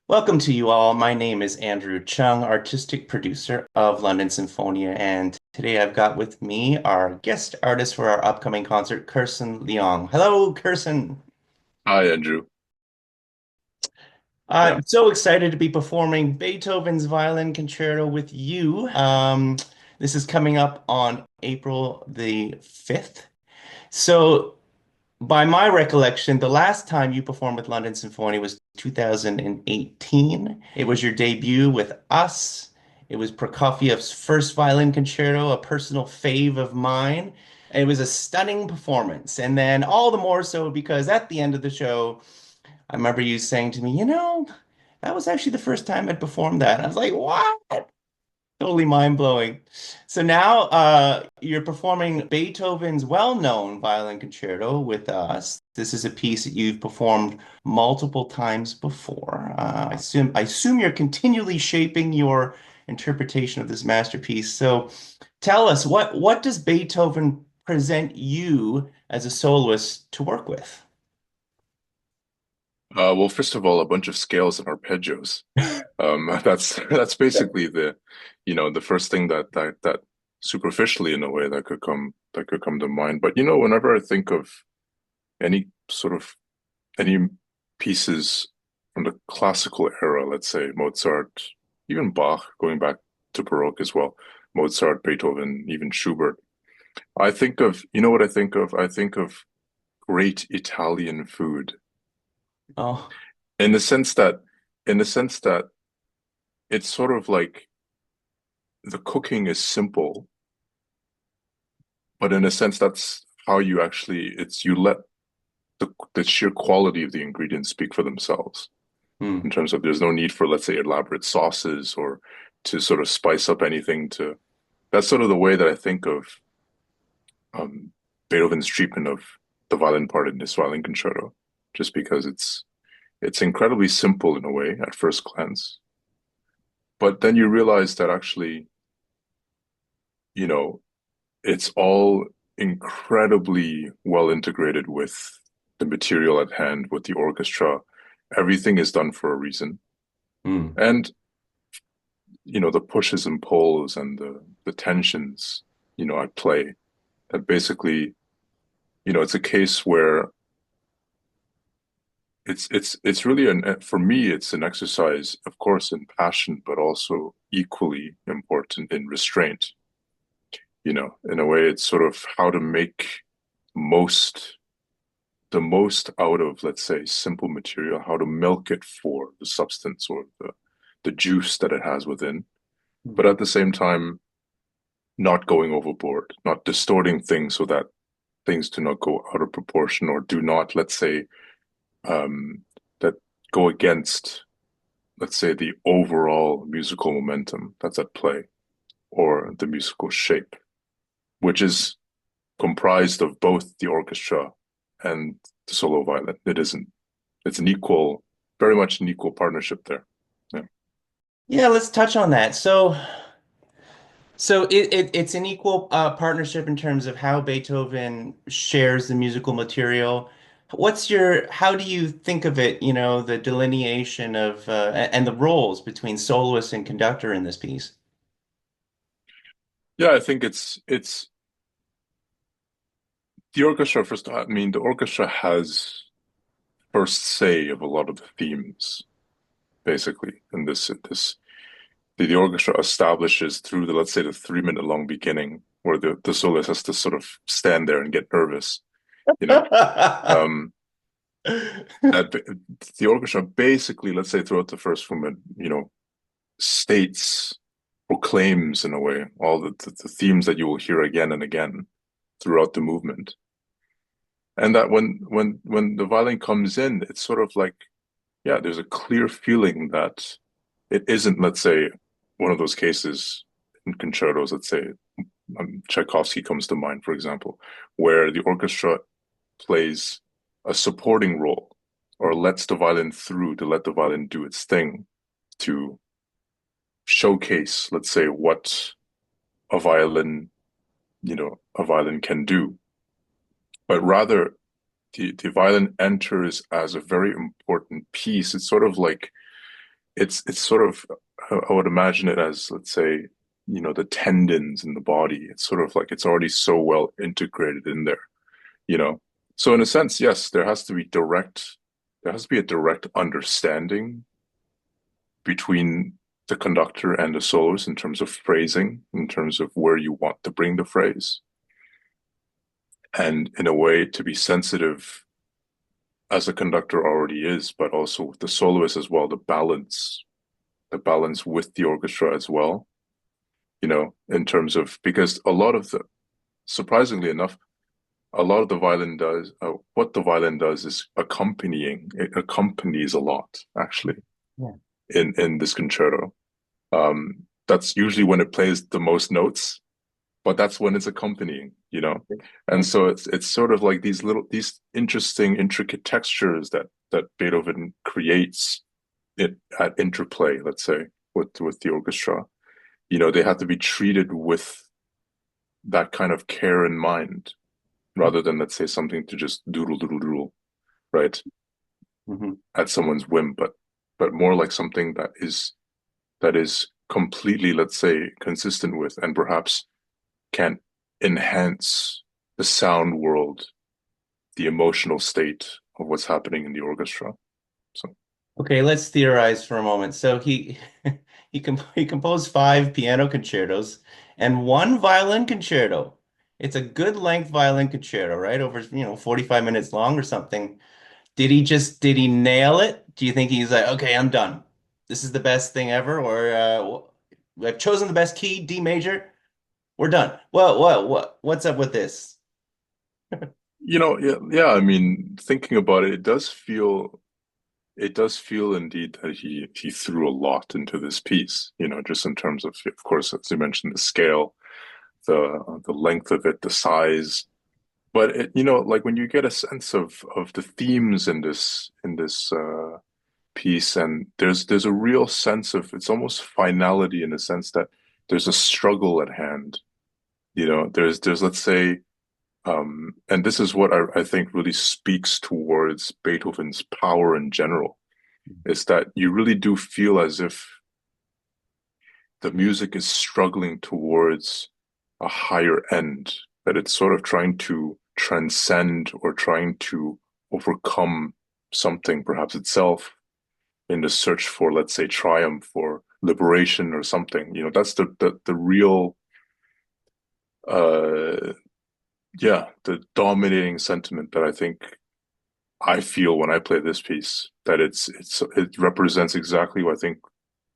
Welcome to you all. My name is Andrew Chung, artistic producer of London Symphonia, and today I've got with me our guest artist for our upcoming concert, Kerson Leong. Hello, Kerson. Hi, Andrew. Yeah. I'm so excited to be performing Beethoven's Violin Concerto with you. This is coming up on April the 5th. So by my recollection, the last time you performed with London Symphony was 2018. It was your debut with us. It was Prokofiev's first violin concerto, a personal fave of mine. It was a stunning performance. And then all the more so because at the end of the show, I remember you saying to me, that was actually the first time I'd performed that. And I was like, what? Totally mind-blowing. So now you're performing Beethoven's well-known violin concerto with us. This is a piece that you've performed multiple times before. I assume you're continually shaping your interpretation of this masterpiece. So tell us, what does Beethoven present you as a soloist to work with? Well, first of all, a bunch of scales and arpeggios. That's basically the first thing that superficially in a way that could come to mind. But whenever I think of any sort of any pieces from the classical era, let's say Mozart, even Bach, going back to Baroque as well, Mozart, Beethoven, even Schubert, I think of, you know what I think of? I think of great Italian food Oh, in the sense that in the sense that it's sort of like the cooking is simple, but in a sense that's how you actually it's you let the sheer quality of the ingredients speak for themselves in hmm. terms of there's no need for, let's say, elaborate sauces or to sort of spice up anything to that's sort of the way that I think of um Beethoven's treatment of the violin part in this violin concerto, just because it's incredibly simple in a way at first glance, but then you realize that actually, you know, it's all incredibly well integrated with the material at hand, with the orchestra. Everything is done for a reason. Hmm. And, the pushes and pulls and the tensions, at play, that basically, it's a case where it's really for me, it's an exercise, of course, in passion, but also equally important in restraint. In a way, it's sort of how to make most the most out of, let's say, simple material, how to milk it for the substance or the juice that it has within, but at the same time, not going overboard, not distorting things so that things do not go out of proportion or do not, let's say, um, that go against, let's say, the overall musical momentum that's at play or the musical shape, which is comprised of both the orchestra and the solo violin. It's an equal, very much an equal partnership there. Yeah. Yeah, let's touch on that. So it's an equal partnership in terms of how Beethoven shares the musical material. How do you think of it, the delineation of and the roles between soloist and conductor in this piece? Yeah, I think it's the orchestra first. I mean, the orchestra has first say of a lot of the themes, basically. The orchestra establishes through the, let's say, the 3 minute long beginning where the soloist has to sort of stand there and get nervous, you know. Um, that the orchestra basically, let's say, throughout the first movement, states, proclaims in a way all the themes that you will hear again and again throughout the movement. And that when the violin comes in, it's sort of like, yeah, there's a clear feeling that it isn't, let's say, one of those cases in concertos, let's say, Tchaikovsky comes to mind, for example, where the orchestra plays a supporting role or lets the violin through to let the violin do its thing to showcase, let's say, what a violin, a violin can do. But rather, the violin enters as a very important piece. It's sort of like it's sort of, I would imagine it as, let's say, the tendons in the body. It's sort of like it's already so well integrated in there, you know. So in a sense, yes, there has to be a direct understanding between the conductor and the soloist in terms of phrasing, in terms of where you want to bring the phrase, and in a way to be sensitive as a conductor already is, but also with the soloist as well, the balance with the orchestra as well, in terms of, because surprisingly enough, a lot of the violin does, what the violin does is it accompanies a lot, actually, Yeah. in this concerto. That's usually when it plays the most notes, but that's when it's accompanying. And Yeah. so it's sort of like these interesting, intricate textures that Beethoven creates it at interplay, let's say, with the orchestra. They have to be treated with that kind of care in mind, rather than, let's say, something to just doodle doodle doodle, right, Hmm. at someone's whim, but more like something that is completely, let's say, consistent with, and perhaps can enhance the sound world, the emotional state of what's happening in the orchestra. So, Okay, let's theorize for a moment. So he composed five piano concertos and one violin concerto. It's a good length violin concerto, right? Over, 45 minutes long or something. Did he nail it? Do you think he's like, okay, I'm done. This is the best thing ever, or I've chosen the best key, D major. We're done. What's up with this? yeah, yeah, I mean, thinking about it, it does feel indeed that he threw a lot into this piece, just in terms of course, as you mentioned, the scale, the length of it, the size. But like when you get a sense of the themes in this piece, and there's a real sense of, it's almost finality, in the sense that there's a struggle at hand. There's, let's say, and this is what I think really speaks towards Beethoven's power in general, is that you really do feel as if the music is struggling towards a higher end, that it's sort of trying to transcend or trying to overcome something, perhaps itself, in the search for, let's say, triumph or liberation or something. That's the real, uh, yeah, the dominating sentiment that I feel when I play this piece. That it represents exactly what I think,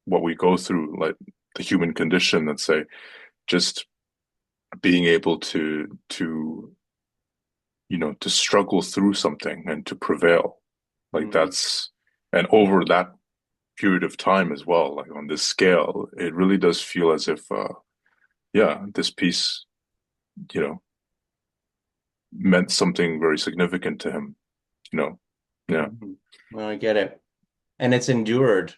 what we go through, like the human condition. Let's say, just being able to struggle through something and to prevail. Like Mhm. and over that period of time as well, like on this scale, it really does feel as if, yeah, this piece, you know, meant something very significant to him, you know. Yeah. Mhm. Well, I get it. And it's endured,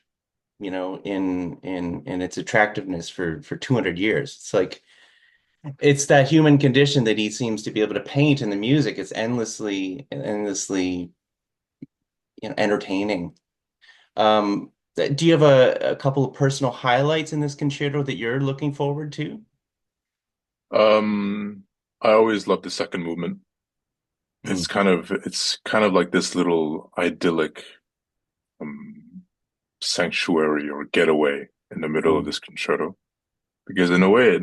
in its attractiveness for 200 years. It's like it's that human condition that he seems to be able to paint in the music. It's endlessly, entertaining. Do you have a couple of personal highlights in this concerto that you're looking forward to? Um, I always love the second movement. Mm. It's kind of like this little idyllic um sanctuary or getaway in the middle of Mm. this concerto. Because in a way,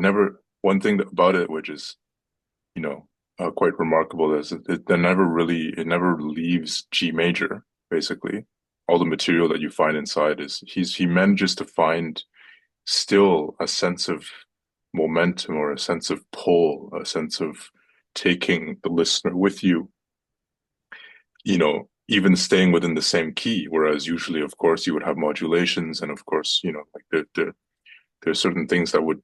one thing about it, which is, you know, quite remarkable, is it never leaves G major, basically. All the material that you find inside he manages to find still a sense of momentum, or a sense of pull, a sense of taking the listener with you, even staying within the same key. Whereas usually, of course, you would have modulations, and of course, like there's certain things that would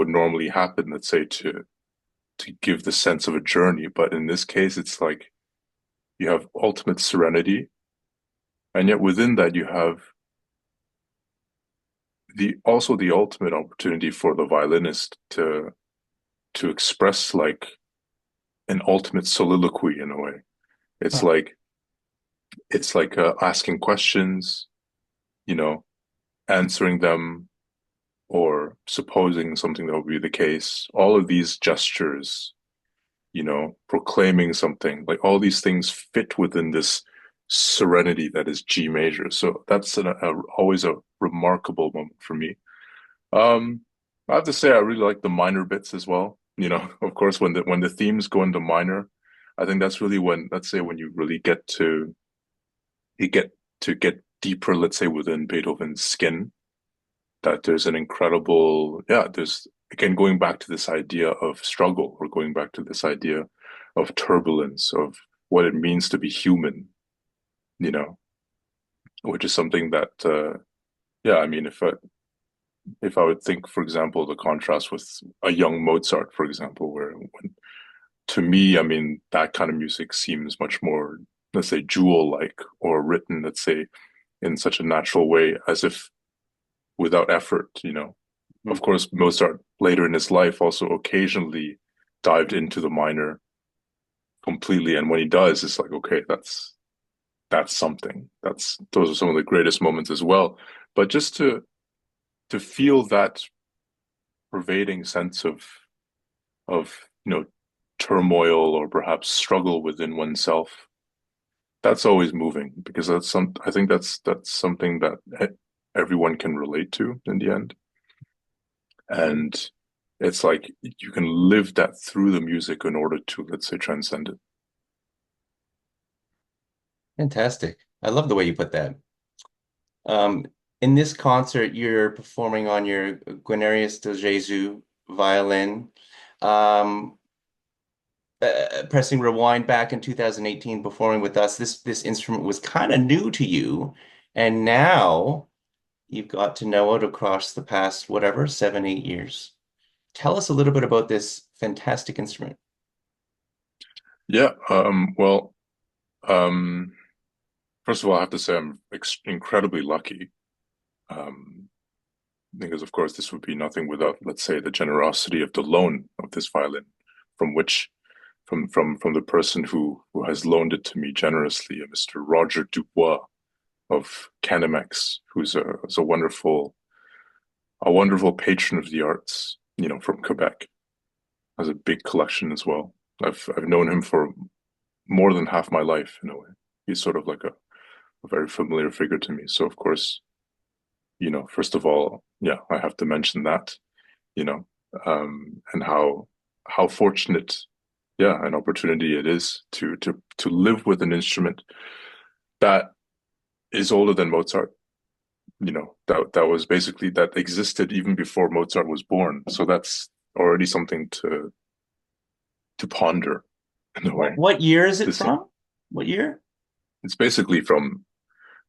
normally happen, let's say, to give the sense of a journey. But in this case, it's like you have ultimate serenity, and yet within that you have the ultimate opportunity for the violinist to express, like, an ultimate soliloquy in a way. It's Huh. like asking questions, you know, answering them or supposing something that would be the case. All of these gestures, proclaiming something, like all these things fit within this serenity that is G major. So that's always a remarkable moment for me. Um, I have to say I really like the minor bits as well. Of course, when the themes go into minor, I think that's really when, let's say, when you get deeper, let's say, within Beethoven's skin, that there's an incredible, yeah, there's again going back to this idea of struggle, or going back to this idea of turbulence, of what it means to be human, you know, which is something that, yeah, I mean, if I would think, for example, the contrast with a young Mozart, for example, where when, to me, I mean, that kind of music seems much more, let's say, jewel-like, or written, let's say, in such a natural way, as if without effort. Of Mhm. course, Mozart later in his life also occasionally dived into the minor completely, and when he does, it's like, okay, that's something. Those are some of the greatest moments as well. But just to feel that pervading sense of turmoil, or perhaps struggle within oneself, that's always moving, because I think that's something that everyone can relate to in the end. And it's like you can live that through the music in order to, let's say, transcend it. Fantastic. I love the way you put that. Um, in this concert, you're performing on your Guarnerius de Jesus violin. Um, Pressing rewind back in 2018, performing with us, this instrument was kind of new to you, and now you've got to know it across the past, whatever, 7, 8 years. Tell us a little bit about this fantastic instrument. Yeah. Well, um, first of all, I have to say I'm incredibly lucky, um, because of course this would be nothing without, let's say, the generosity of the loan of this violin, from which from the person who has loaned it to me generously, Mr. Roger Dubois of Canimex, who's a wonderful patron of the arts, from Quebec, has a big collection as well. I've known him for more than half my life in a way. He's sort of like a very familiar figure to me. So of course, first of all, yeah, I have to mention that, you know, and how fortunate, yeah, an opportunity it is to live with an instrument that is older than Mozart. That was basically, that existed even before Mozart was born. So that's already something to ponder in a way. What year is it To see, from? What year? it's basically from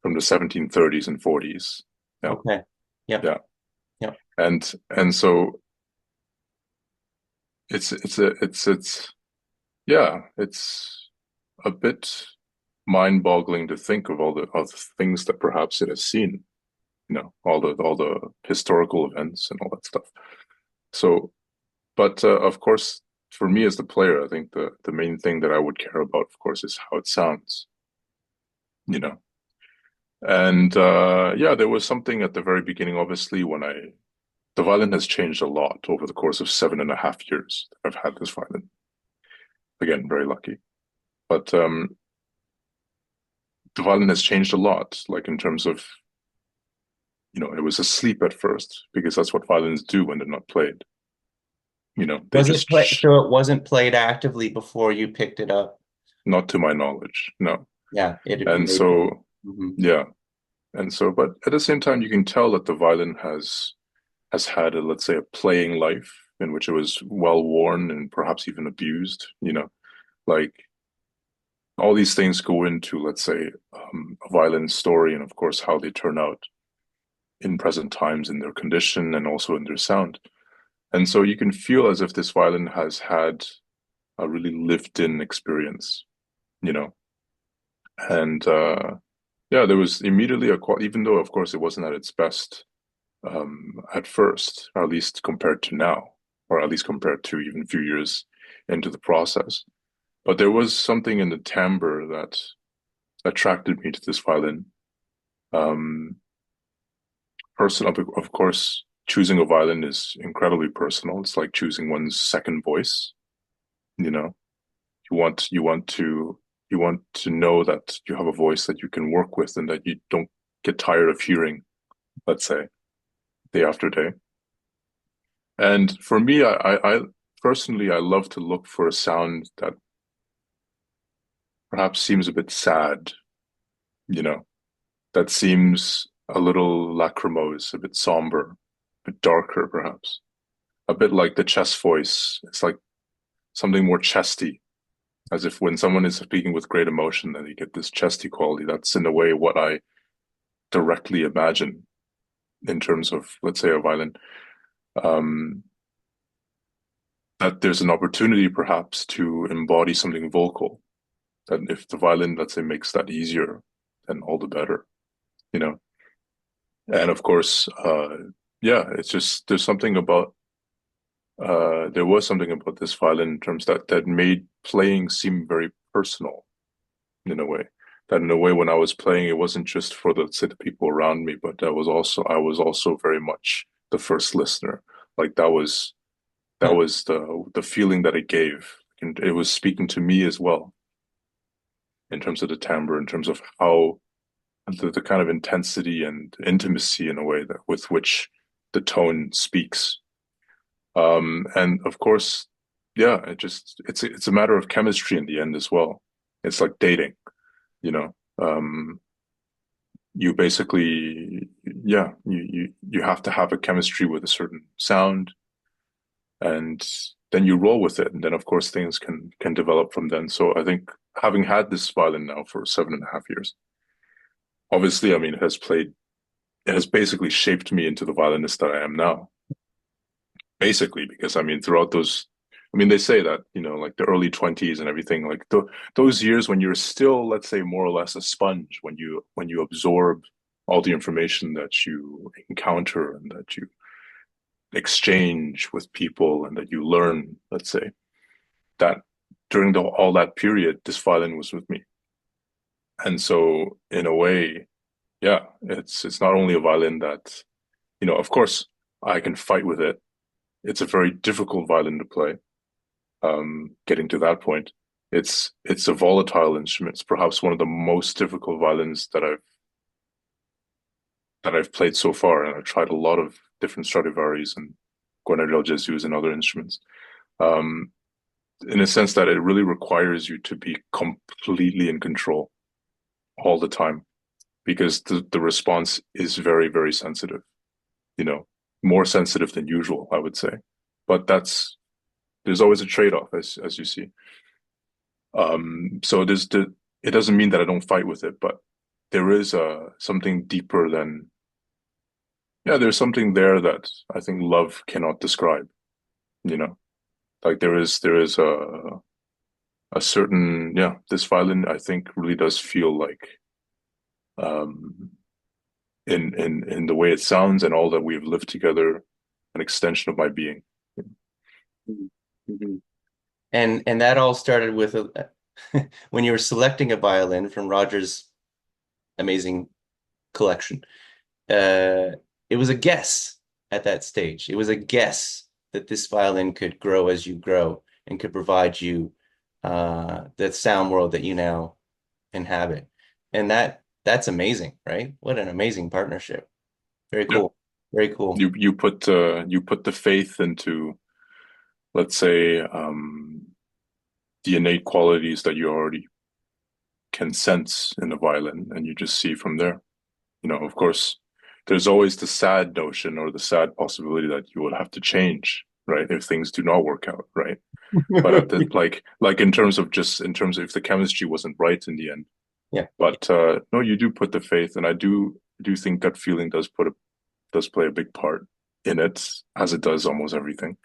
the 1730s and 40s. Yeah, Okay. Yep. yeah, Yep. and so it's yeah, it's a bit mind-boggling to think of all the things that perhaps it has seen. All the historical events and all that stuff. So, but of course, for me as the player, I think the main thing that I would care about, of course, is how it sounds. You know, and yeah, there was something at the very beginning, obviously, when the violin has changed a lot over the course of 7.5 years that I've had this violin. Again, very lucky. But the violin has changed a lot, like in terms of, it was asleep at first, because that's what violins do when they're not played. They Was it just, play so it wasn't played actively before you picked it up? not to my knowledge, no. Yeah, it had And made so, Mhm. yeah. And so, but at the same time, you can tell that the violin has had a, let's say, a playing life in which it was well worn and perhaps even abused. Like all these things go into, let's say, a violin story, and of course how they turn out in present times in their condition and also in their sound. And so you can feel as if this violin has had a really lived-in experience, you know. And yeah, there was immediately even though of course it wasn't at its best at first, or at least compared to now, or at least compared to even a few years into the process. But there was something in the timbre that attracted me to this violin. Um, personal. Of course, choosing a violin is incredibly personal. It's like choosing one's second voice. You know, you want to know that you have a voice that you can work with and that you don't get tired of hearing, let's say, day after day. And for me, I personally, I love to look for a sound that perhaps seems a bit sad, you know, that seems a little lachrymose, a bit somber, a bit darker, perhaps, a bit like the chest voice. It's like something more chesty, as if when someone is speaking with great emotion, then you get this chesty quality. That's in a way what I directly imagine in terms of, let's say, a violin. Um, that there's an opportunity perhaps to embody something vocal. That if the violin, let's say, makes that easier, then all the better, you know. And of course, yeah, it's just there was something about this violin in terms that made playing seem very personal in a way. That in a way, when I was playing, it wasn't just for the, say, the people around me, but I was also very much the first listener. Like that Huh. was the feeling that it gave, and it was speaking to me as well in terms of the timbre, in terms of how the kind of intensity and intimacy in a way that with which the tone speaks. And of course, yeah, it's a matter of chemistry in the end as well. It's like dating, you know. You basically, yeah, you have to have a chemistry with a certain sound, and then you roll with it, and then of course things can develop from then. So I think having had this violin now for 7.5 years, obviously, I mean, it has basically shaped me into the violinist that I am now. Basically, because I mean, throughout those, I mean, they say that, you know, like the early 20s and everything, like those years when you're still, let's say, more or less a sponge, when you absorb all the information that you encounter and that you exchange with people and that you learn, let's say, that during all that period, this violin was with me. And so in a way, yeah, it's not only a violin that, you know, of course I can fight with it. It's a very difficult violin to play. Getting to that point, it's a volatile instrument. It's perhaps one of the most difficult violins that I've played so far, and I've tried a lot of different Stradivarius and Guarnerius Jesus and other instruments. Um, in a sense that it really requires you to be completely in control all the time because the response is very, very sensitive, you know, more sensitive than usual, I would say. But there's always a trade-off as you see. So it doesn't mean that I don't fight with it, but there is something deeper than, yeah, there's something there that I think love cannot describe, you know, like there is a certain, yeah, this violin I think really does feel like, um, in the way it sounds and all that we have lived together, an extension of my being. Mhm. And that all started with when you were selecting a violin from Roger's amazing collection. Uh, it was a guess at that stage. It was a guess that this violin could grow as you grow and could provide you the sound world that you now inhabit. And that's amazing, right? What an amazing partnership. Very Yeah, cool. Very cool. you put the faith into, let's say, the innate qualities that you already can sense in a violin, and you just see from there. You know, of course, there's always the sad notion or the sad possibility that you will have to change, right, if things do not work out, right? But at the like in terms of if the chemistry wasn't right in the end. Yeah. But no, you do put the faith, and I do think gut feeling does play a big part in it, as it does almost everything.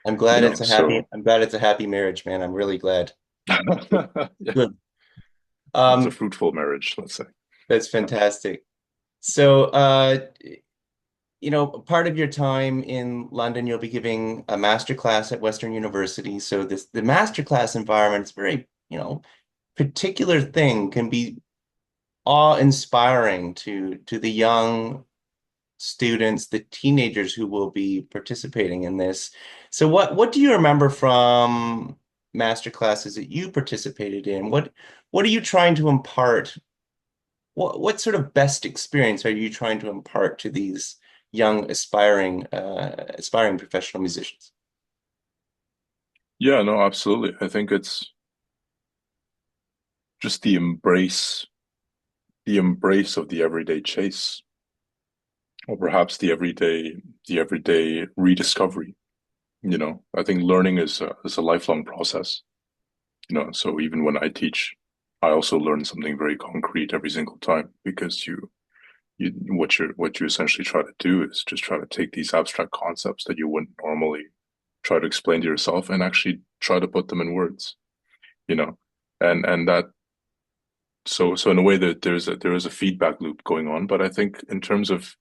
You know, so I'm glad it's a happy marriage, man. I'm really glad. yeah, Good. it's a Um, fruitful marriage, let's say. that's Yeah. fantastic. So, part of your time in London, you'll be giving a master class at Western University. So the master class environment is very, particular thing can be awe-inspiring to the young students, the teenagers who will be participating in this. So what do you remember from master classes that you participated in? What are you trying to impart? What sort of best experience are you trying to impart to these young aspiring professional musicians? Yeah, no, absolutely. I think it's just the embrace of the everyday chase, or perhaps the everyday rediscovery. I think learning is a lifelong process. So even when I teach, I also learn something very concrete every single time because what you essentially try to do is just try to take these abstract concepts that you wouldn't normally try to explain to yourself and actually try to put them in words, you know, and that so in a way that there is a feedback loop going on. But I think in terms of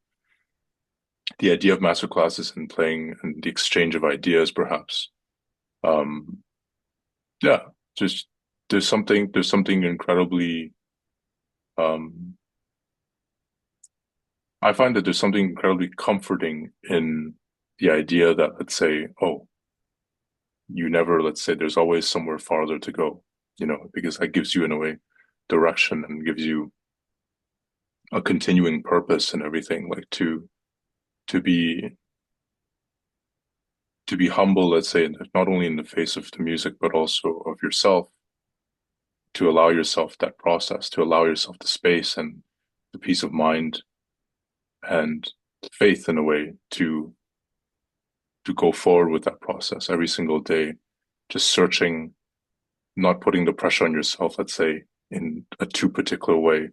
the idea of master classes and playing and the exchange of ideas, perhaps, um, yeah, just there's something incredibly um I find that there's something incredibly comforting in the idea that, let's say, oh, let's say there's always somewhere farther to go, because that gives you, in a way, direction and gives you a continuing purpose and everything, like to be to be humble, let's say, not only in the face of the music, but also of yourself, to allow yourself that process, to allow yourself the space and the peace of mind and faith in a way to go forward with that process every single day, just searching, not putting the pressure on yourself, let's say, in a too particular way,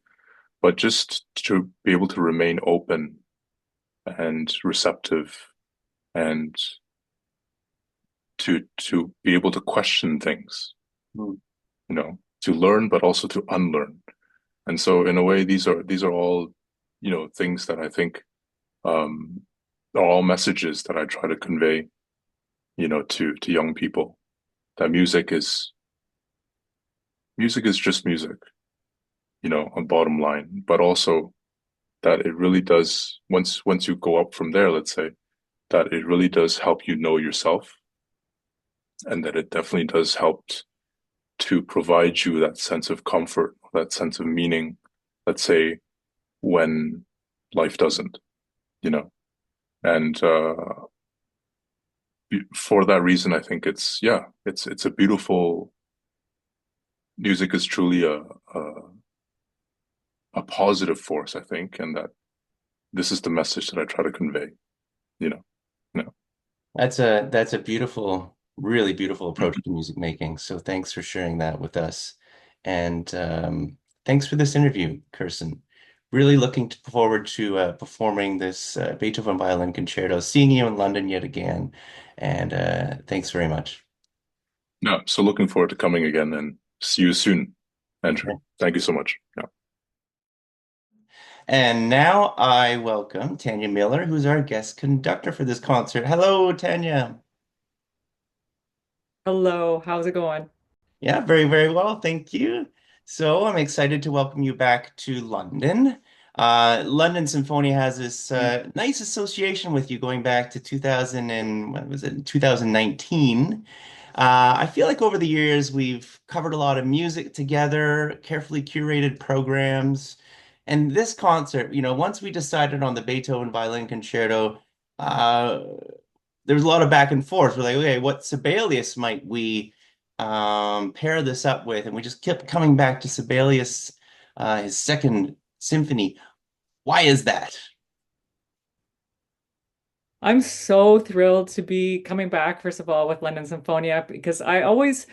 but just to be able to remain open and receptive and to be able to question things, Hmm. to learn but also to unlearn. And so in a way, these are all, things that I think are all messages that I try to convey, to young people, that music is just music, on bottom line, but also that it really does, once you go up from there, let's say, that it really does help you know yourself, and that it definitely does help to provide you that sense of comfort, that sense of meaning, let's say, when life doesn't, you know. And for that reason, I think it's a beautiful, music is truly a positive force, I think, and that this is the message that I try to convey, you know. No. That's a beautiful, really beautiful approach Mhm. to music making. So thanks for sharing that with us. And thanks for this interview, Kerson. Really looking forward to performing this Beethoven Violin Concerto, seeing you in London yet again. And thanks very much. No, so looking forward to coming again and see you soon, Andrew. Okay. Thank you so much. Yeah. And now I welcome Tania Miller, who's our guest conductor for this concert. Hello, Tanya. Hello, how's it going? Yeah, very, very well. Thank you. So I'm excited to welcome you back to London. London Symphonia has this nice association with you going back to 2000 and what was it, 2019. I feel like over the years we've covered a lot of music together, carefully curated programs. And this concert, once we decided on the Beethoven Violin Concerto, uh, there was a lot of back and forth. We're like, okay, what Sibelius might we pair this up with? And we just kept coming back to Sibelius, his second symphony. Why is that? I'm so thrilled to be coming back, first of all, with London Symphonia because I always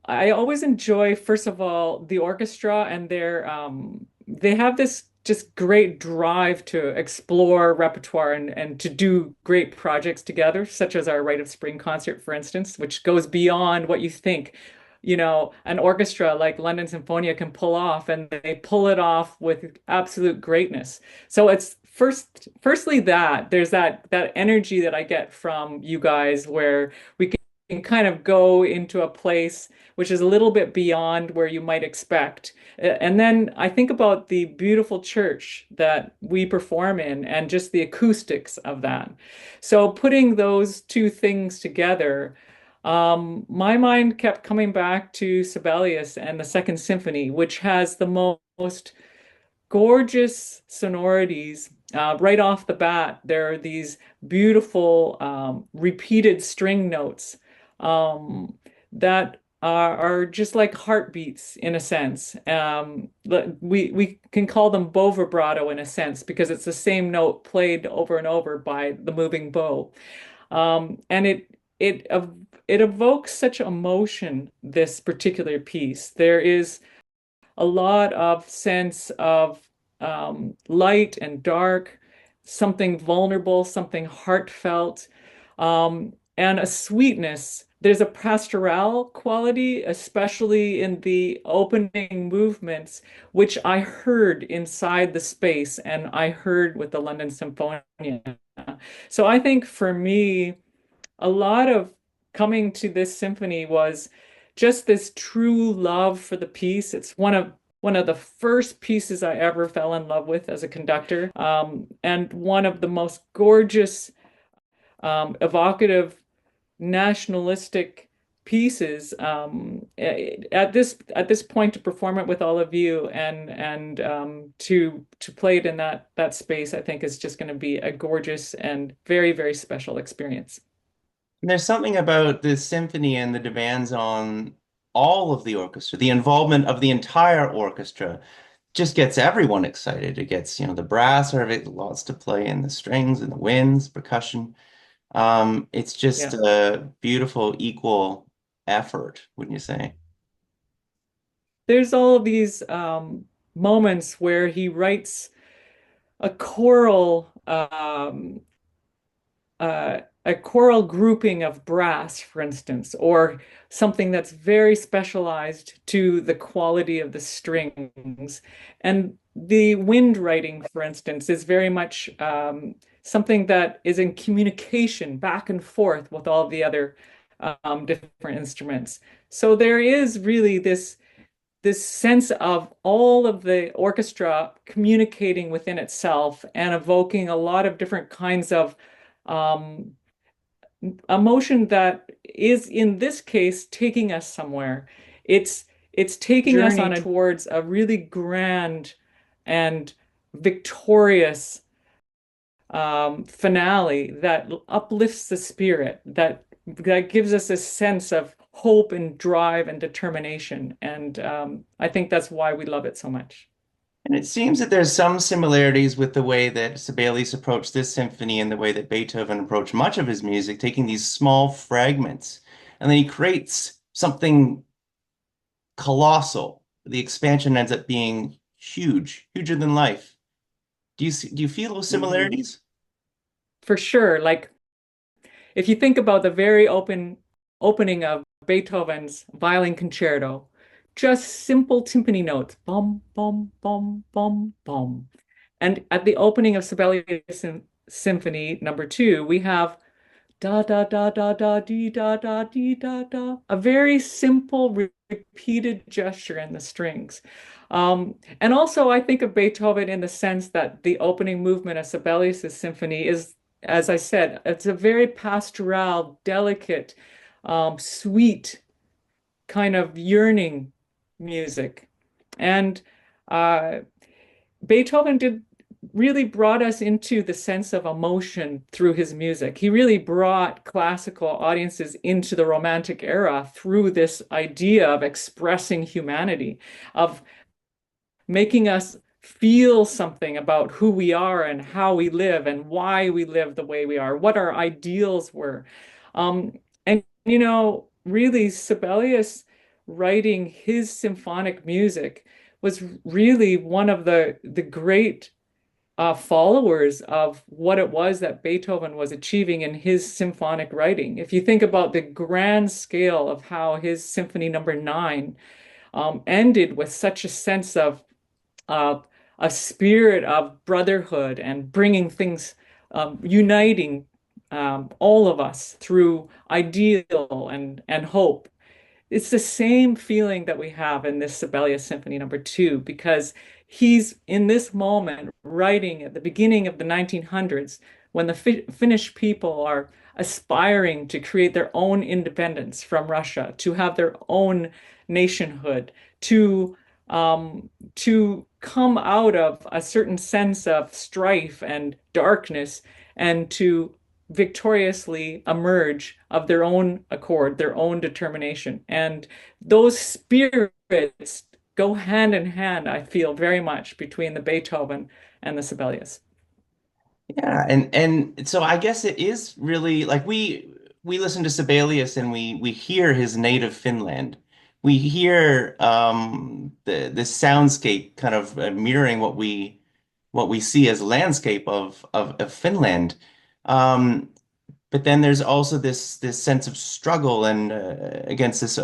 enjoy, first of all, the orchestra and they have this just great drive to explore repertoire and to do great projects together, such as our Rite of Spring concert, for instance, which goes beyond what you think. An orchestra like London Symphonia can pull off, and they pull it off with absolute greatness. So it's firstly that there's that energy that I get from you guys where we can kind of go into a place which is a little bit beyond where you might expect. And then I think about the beautiful church that we perform in and just the acoustics of that. So putting those two things together, my mind kept coming back to Sibelius and the Second Symphony, which has the most gorgeous sonorities. Right off the bat, there are these beautiful repeated string notes that are just like heartbeats in a sense. We can call them bow vibrato in a sense because it's the same note played over and over by the moving bow. And it evokes such emotion, this particular piece. There is a lot of sense of light and dark, something vulnerable, something heartfelt, and a sweetness. There's a pastoral quality, especially in the opening movements, which I heard inside the space and I heard with the London Symphonia. So I think for me, a lot of coming to this symphony was just this true love for the piece. It's one of the first pieces I ever fell in love with as a conductor, and one of the most gorgeous, evocative, nationalistic pieces. At this point, to perform it with all of you and to play it in that space, I think is just going to be a gorgeous and very, very special experience. And there's something about this symphony and the demands on all of the orchestra, the involvement of the entire orchestra just gets everyone excited. It gets, the brass or it lots to play in the strings and the winds, percussion. It's just Yeah. a beautiful, equal effort, wouldn't you say? There's all of these moments where he writes a choral a choral grouping of brass, for instance, or something that's very specialized to the quality of the strings. And the wind writing, for instance, is very much something that is in communication back and forth with all the other different instruments. So there is really this sense of all of the orchestra communicating within itself and evoking a lot of different kinds of um, emotion that is in this case taking us somewhere. It's it's taking us on towards a really grand and victorious finale that uplifts the spirit, that gives us a sense of hope and drive and determination. And I think that's why we love it so much. And it seems that there's some similarities with the way that Sibelius approached this symphony and the way that Beethoven approached much of his music, taking these small fragments, and then he creates something colossal. The expansion ends up being huge, huger than life. Do you feel those Mhm. similarities? For sure. Like if you think about the very opening of Beethoven's Violin Concerto, just simple timpani notes, bum, bum, bum, bum, bum. And at the opening of Sibelius Symphony number two, we have da da da da da dee da da dee da da, a very simple repeated gesture in the strings. And also, I think of Beethoven in the sense that the opening movement of Sibelius' symphony is, as I said, it's a very pastoral, delicate, sweet kind of yearning music. And uh, Beethoven did really brought us into the sense of emotion through his music. He really brought classical audiences into the Romantic era through this idea of expressing humanity, of making us feel something about who we are and how we live and why we live the way we are, what our ideals were. And, really, Sibelius writing his symphonic music was really one of the great followers of what it was that Beethoven was achieving in his symphonic writing. If you think about the grand scale of how his Symphony No. 9 ended with such a sense of uh, a spirit of brotherhood and bringing things, uniting all of us through ideal and hope. It's the same feeling that we have in this Sibelius Symphony number two, because he's in this moment writing at the beginning of the 1900s when the Finnish people are aspiring to create their own independence from Russia, to have their own nationhood, to come out of a certain sense of strife and darkness and to victoriously emerge of their own accord, their own determination. And those spirits go hand in hand, I feel very much, between the Beethoven and the Sibelius. Yeah, and so I guess it is really like we listen to Sibelius and we hear his native Finland. We hear the soundscape kind of mirroring what we see as landscape of Finland. Um, but then there's also this sense of struggle and against this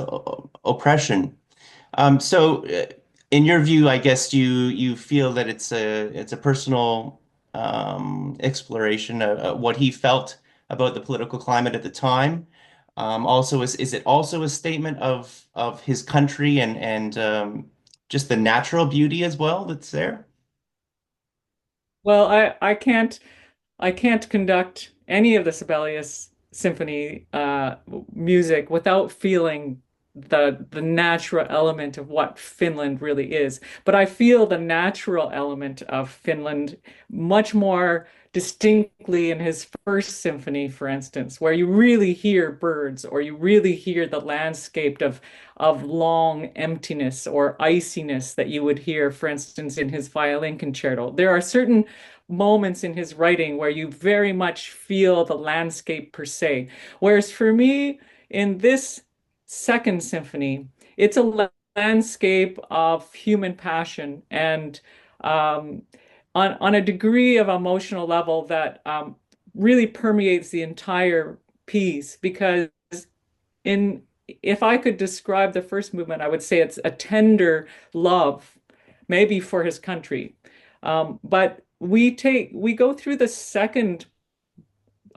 oppression. So, in your view, I guess you feel that it's a personal exploration of what he felt about the political climate at the time. Also, is it also a statement of his country and just the natural beauty as well that's there? Well, I can't conduct any of the Sibelius symphony music without feeling the natural element of what Finland really is. But I feel the natural element of Finland much more distinctly in his first symphony, for instance, where you really hear birds or you really hear the landscape of long emptiness or iciness that you would hear, for instance, in his violin concerto. There are certain moments in his writing where you very much feel the landscape per se. Whereas for me, in this second symphony, it's a landscape of human passion and um, on a degree of emotional level that really permeates the entire piece. Because in if I could describe the first movement, I would say it's a tender love, maybe for his country. But we go through the second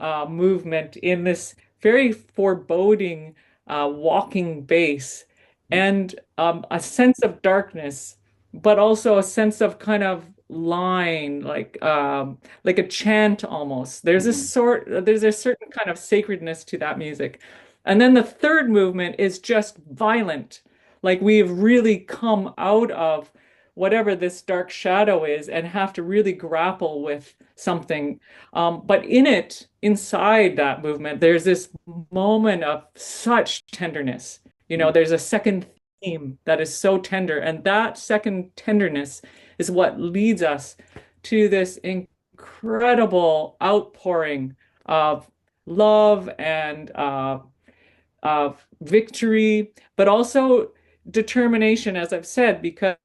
movement in this very foreboding walking bass and a sense of darkness, but also a sense of kind of line, like a chant almost. There's a certain kind of sacredness to that music. And then the third movement is just violent. Like we've really come out of whatever this dark shadow is and have to really grapple with something. But in it, inside that movement, there's this moment of such tenderness. You know, there's a second theme that is so tender, and that second tenderness is what leads us to this incredible outpouring of love and of victory, but also determination, as I've said, because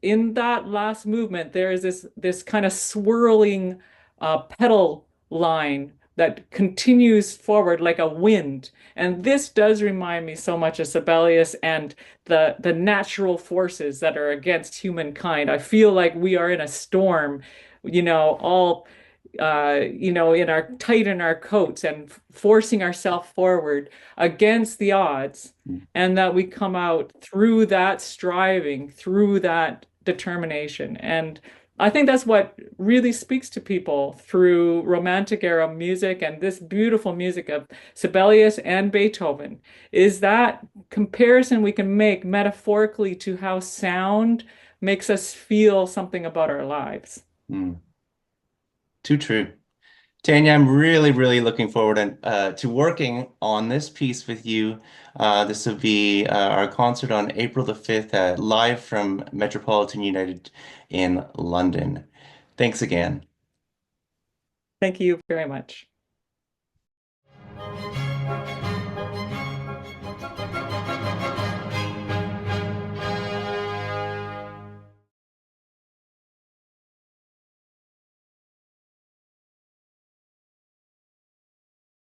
in that last movement, there is this kind of swirling pedal line that continues forward like a wind. And this does remind me so much of Sibelius and the natural forces that are against humankind. I feel like we are in a storm, all in our tight in our coats and forcing ourselves forward against the odds, and that we come out through that striving, through that determination. And I think that's what really speaks to people through Romantic era music and this beautiful music of Sibelius and Beethoven is that comparison we can make metaphorically to how sound makes us feel something about our lives. Mm, too true. Tanya, I'm really looking forward to working on this piece with you. This will be our concert on April the 5th, live from Metropolitan United in London. Thanks again. Thank you very much.